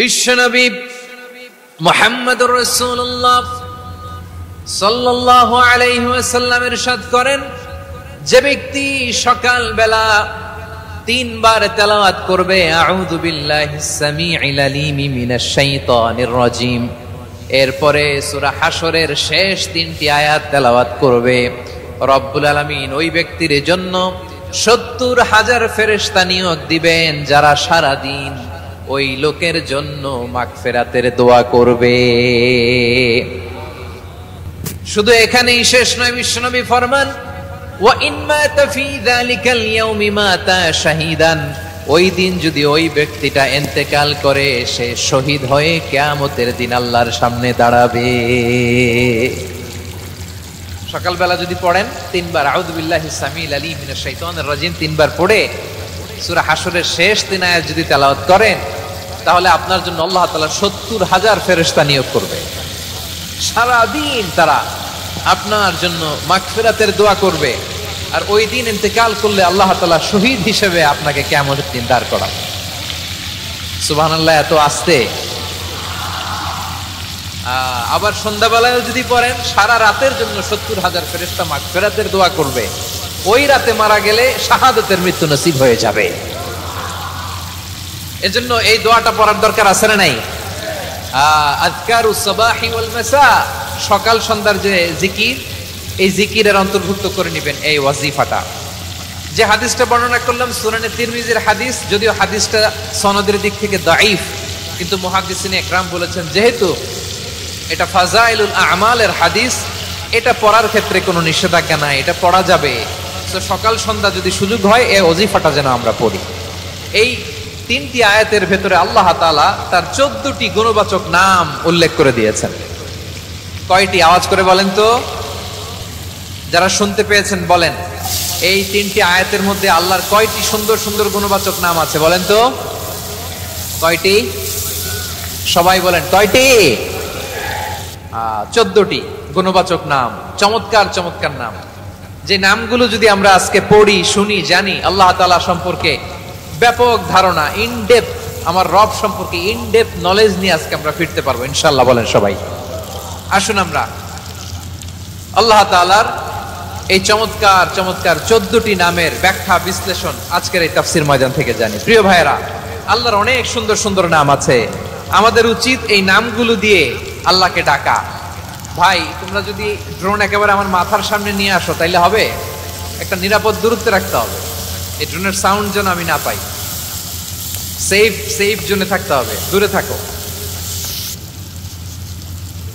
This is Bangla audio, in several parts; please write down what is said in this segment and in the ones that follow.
বিশ্বনবী মুহাম্মদুর রাসূলুল্লাহ সাল্লাল্লাহু আলাইহি ওয়াসাল্লাম ইরশাদ করেন, যে ব্যক্তি সকাল বেলা 3 বার তেলাওয়াত করবে আউযু বিল্লাহিস সামিউল আলিম মিনাশ শাইতানির রাজিম, এরপরে সূরা হাশরের শেষ 3টি আয়াত তেলাওয়াত করবে, রব্বুল আলামিন ওই ব্যক্তির জন্য 70,000 ফেরেশতা নিয়োগ দিবেন যারা সারা দিন ওই লোকের জন্য মাগফিরাতের দোয়া করবে। শুধু এখানেই শেষ নয়, বিশ্বনবী ফরমান ওয়া ইন মাতা ফি যালিকাল ইয়াউমি মাতা শাহীদান, ওই দিন যদি ওই ব্যক্তিটা ইন্তেকাল করে সে শহীদ হয়ে কিয়ামতের দিন আল্লাহর সামনে দাঁড়াবে। সকালবেলা যদি পড়েন 3 বার আউযু বিল্লাহিস সামিউল আলিম মিনাশ শাইতানির রাজিম 3 বার পড়ে সূরা হাশরের শেষ 3 আয়াত যদি তেলাওয়াত করেন, তাহলে আপনার জন্য আল্লাহ তাআলা 70,000 ফেরেশতা নিয়োগ করবে। সারা দিন তারা আপনার জন্য মাগফিরাতের দোয়া করবে, আর ওই দিন ইন্তেকাল করলে আল্লাহ তাআলা শহীদ হিসেবে আপনাকে কিয়ামতের দিন দাঁড় করাবে। সুবহানাল্লাহ, এত আস্তে। আবার সন্ধ্যাবেলায় যদি পড়েন, সারা রাতের জন্য 70,000 ফেরেশতা মাগফিরাতের দোয়া করবে। ওই রাতে মারা গেলে শাহাদাতের মৃত্যু নসিব হয়ে যাবে। এজন্য এই দোয়াটা পড়ার দরকার আছে না নাই? আযকারুস সাবাহি ওয়াল মাসা, সকাল সন্ধ্যার যে জিকির, এই জিকিরের অন্তর্ভুক্ত করে নেবেন এই ওয়াজিফাটা। যে হাদিসটা বর্ণনা করলাম সুনানে তিরমিজির হাদিস, যদিও হাদিসটা সনদের দিক থেকে দাঈফ, কিন্তু মুহাদ্দিসিনে ইকরাম বলেছেন যেহেতু এটা ফাজাইলুল আমালের হাদিস, এটা পড়ার ক্ষেত্রে কোনো নিষেধাজ্ঞা নাই, এটা পড়া যাবে। তো সকাল সন্ধ্যা যদি সুযোগ হয় এই ওয়াজিফাটা যেন আমরা পড়ি। এই 3টি আয়াতের ভেতরে আল্লাহ তাআলা তার 14টি গুণবাচক নাম উল্লেখ করে দিয়েছেন। কয়টি? আওয়াজ করে বলেন তো, যারা শুনতে পেয়েছেন বলেন। এই 3টি আয়াতের মধ্যে আল্লাহর কয়টি সুন্দর সুন্দর গুণবাচক নাম আছে বলেন তো? কয়টি? সবাই বলেন কয়টি? 14টি গুণবাচক নাম, চমৎকার চমৎকার নাম। যে নামগুলো যদি আমরা আজকে পড়ি, শুনি, জানি, আল্লাহ তাআলা সম্পর্কে ব্যাপক ধারণা, ইনডেপথ, আমার রব সম্পর্কে ইনডেপথ নলেজ নিয়ে আজকে আমরা ফিরতে পারবো ইনশাআল্লাহ। বলেন সবাই। আসুন আমরা আল্লাহ তাআলার এই চমৎকার চমৎকার 14টি নামের ব্যাখ্যা বিশ্লেষণ আজকের এই তাফসীর ময়দান থেকে জানি। প্রিয় ভাইয়েরা, আল্লাহর অনেক সুন্দর সুন্দর নাম আছে। আমাদের উচিত এই নামগুলো দিয়ে আল্লাহকে ডাকা। ভাই, তোমরা যদি ড্রোন একেবারে আমার মাথার সামনে নিয়ে আসো তাইলে হবে? একটা নিরাপদ দূরত্বে রাখতে হবে, এই ড্রোনের সাউন্ড যেন আমি না পাই। সেফ জোনে থাকতে হবে, দূরে থাকো।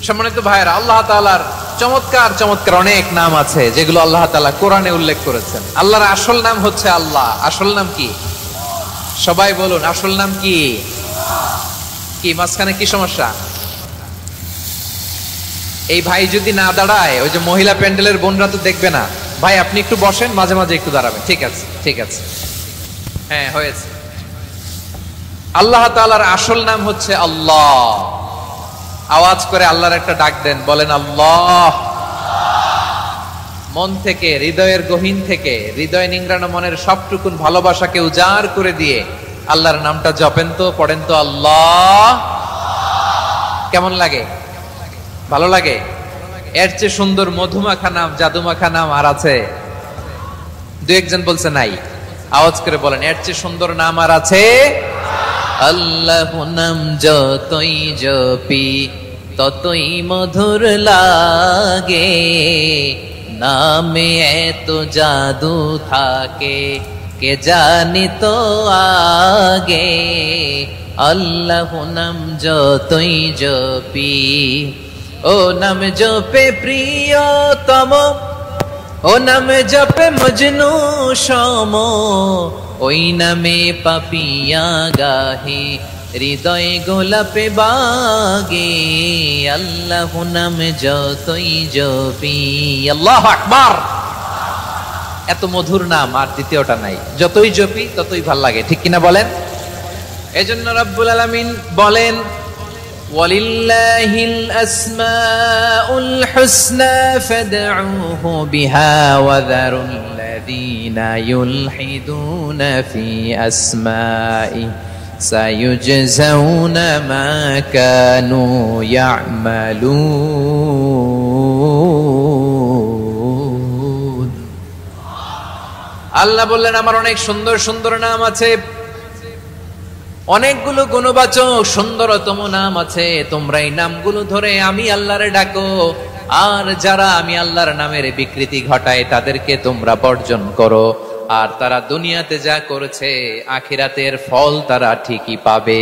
সম্মানিত ভাইয়েরা, আল্লাহ তাআলার চমৎকার চমৎকার অনেক নাম আছে যেগুলো আল্লাহ তাআলা কোরআনে উল্লেখ করেছেন। আল্লাহর আসল নাম হচ্ছে আল্লাহ। আসল নাম কি? সবাই বলুন, আসল নাম কি? কি মাঝখানে কি সমস্যা? এই ভাই যদি না দাঁড়ায়, ওই যে মহিলা প্যান্ডেলের বোনরা তো দেখবে না। ভাই আপনি একটু বসেন, মাঝে মাঝে একটু দাঁড়াবেন। ঠিক আছে, ঠিক আছে, হ্যাঁ হয়েছে। আল্লাহ তাআলার আসল নাম হচ্ছে আল্লাহ। আওয়াজ করে আল্লাহর একটা ডাক দেন, বলেন আল্লাহ। মন থেকে, হৃদয়ের গহীন থেকে, হৃদয় নিংড়ানো মনের সবটুকুন ভালোবাসাকে উজাড় করে দিয়ে আল্লাহর নামটা জপেন তো, পড়েন তো আল্লাহ। কেমন লাগে? ভালো লাগে? এর চেয়ে সুন্দর মধুমাখা নাম, জাদুমাখা নাম আর আছে? দু একজন বলছে নাই। আওয়াজ করে বলেন, এর চেয়ে সুন্দর নাম আর আছে? আল্লাহ নাম যতই জপি ততই মধুর লাগে, নামে এত জাদু থাকে কে জানি তো আগে। আল্লাহ নাম যতই জপি, ও নাম জপে প্রিয়তম, ও নাম জপে মজনু সম, ওই নামে পাপিয়া গাহে হৃদয় গোলাপে বাগে। আল্লাহ নাম যতই জপি। আল্লাহু আকবার। এত মধুর নাম আর দ্বিতীয়টা নাই। যতই জপি ততই ভাল লাগে, ঠিক কিনা বলেন? এজন্য রব্বুল আলামিন বলেন, ওয়ালিল্লাহিল আসমাউল হুসনা ফাদউহু বিহা ওয়া যারুল লাযীনা ইউলহিদুনা ফি আসমাই সায়ুজজাউনা মা কানু ইয়ামালুন। আল্লাহ বললেন আমার অনেক সুন্দর সুন্দর নাম আছে, অনেকগুলো গুণবাচক সুন্দরতম নাম আছে, তোমরা এই নামগুলো ধরে আমি আল্লাহরে ডাকো, আর যারা আমি আল্লাহর নামের বিকৃতি ঘটায় তাদেরকে তোমরা বর্জন করো, আর তারা দুনিয়াতে যা করেছে আখিরাতের ফল তারা ঠিকই পাবে।